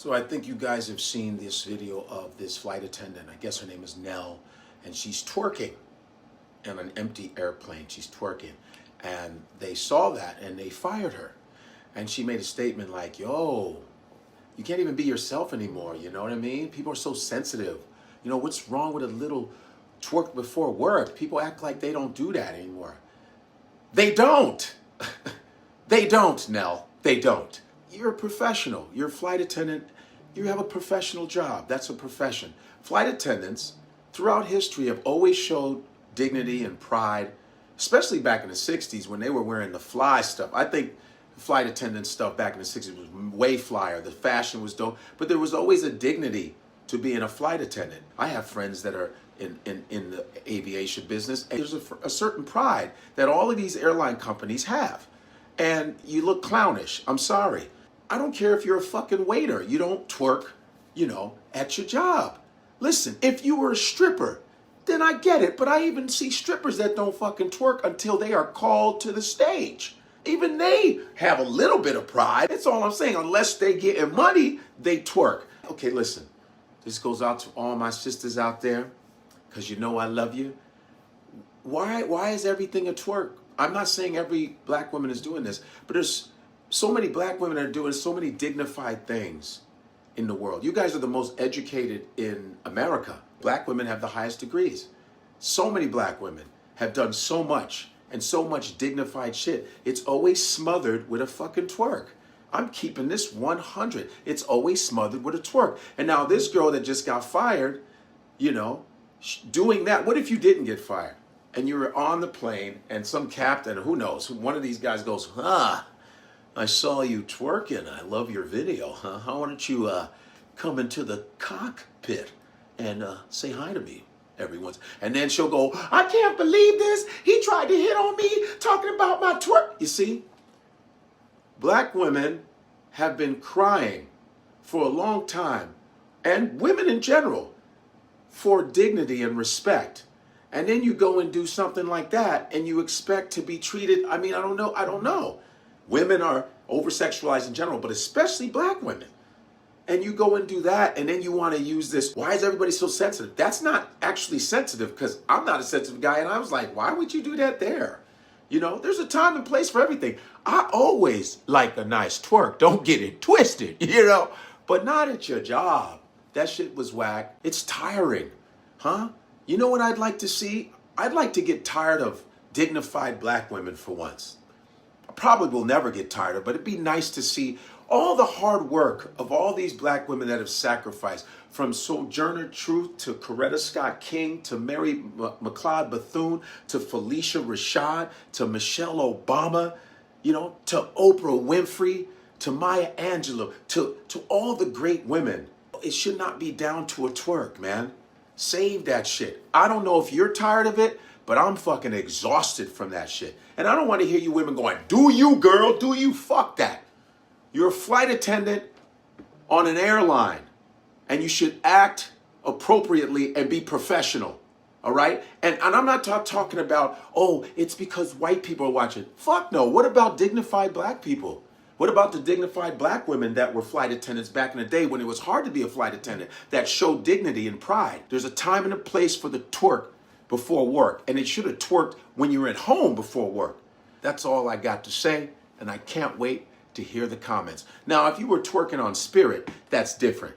So I think you guys have seen this video of this flight attendant. I guess her name is Nell, and she's twerking in an empty airplane. She's twerking, and they saw that and they fired her. And she made a statement like, yo, you can't even be yourself anymore, you know what I mean? People are so sensitive. You know, what's wrong with a little twerk before work? People act like they don't do that anymore. They don't. They don't, Nell. They don't. You're a professional. You're a flight attendant. You have a professional job. That's a profession. Flight attendants, throughout history, have always showed dignity and pride, especially back in the 60s when they were wearing the fly stuff. I think flight attendant stuff back in the 60s was way flyer. The fashion was dope. But there was always a dignity to being a flight attendant. I have friends that are in the aviation business, and there's a certain pride that all of these airline companies have. And you look clownish. I'm sorry. I don't care if you're a fucking waiter. You don't twerk, you know, at your job. Listen, if you were a stripper, then I get it. But I even see strippers that don't fucking twerk until they are called to the stage. Even they have a little bit of pride. That's all I'm saying. Unless they get money, they twerk. Okay, listen. This goes out to all my sisters out there, because you know I love you. Why is everything a twerk? I'm not saying every black woman is doing this, but there's so many black women that are doing so many dignified things in the world. You guys are the most educated in America. Black women have the highest degrees. So many black women have done so much and so much dignified shit. It's always smothered with a fucking twerk. I'm keeping this 100. It's always smothered with a twerk. And now this girl that just got fired, you know, doing that. What if you didn't get fired and you were on the plane and some captain, who knows, one of these guys goes, I saw you twerking. I love your video. Why don't you come into the cockpit and say hi to me every once? And then she'll go, I can't believe this. He tried to hit on me talking about my twerk. You see, black women have been crying for a long time, and women in general, for dignity and respect. And then you go and do something like that and you expect to be treated, I mean, I don't know. Women are over-sexualized in general, but especially black women. And you go and do that, and then you want to use this, why is everybody so sensitive? That's not actually sensitive, because I'm not a sensitive guy, and I was like, why would you do that there? You know, there's a time and place for everything. I always like a nice twerk. Don't get it twisted, you know, but not at your job. That shit was whack. It's tiring, huh? You know what I'd like to see? I'd like to get tired of dignified black women for once. Probably will never get tired of, but it'd be nice to see all the hard work of all these black women that have sacrificed, from Sojourner Truth to Coretta Scott King to Mary McLeod Bethune to Felicia Rashad to Michelle Obama, you know, to Oprah Winfrey to Maya Angelou, to all the great women. It should not be down to a twerk, man. Save that shit. I don't know if you're tired of it, but I'm fucking exhausted from that shit. And I don't want to hear you women going, do you, girl, do you? Fuck that. You're a flight attendant on an airline, and you should act appropriately and be professional, all right? And I'm not talking about, oh, it's because white people are watching. Fuck no. What about dignified black people? What about the dignified black women that were flight attendants back in the day when it was hard to be a flight attendant, that showed dignity and pride? There's a time and a place for the twerk before work, and it should have twerked when you were at home before work. That's all I got to say, and I can't wait to hear the comments. Now, if you were twerking on Spirit, that's different.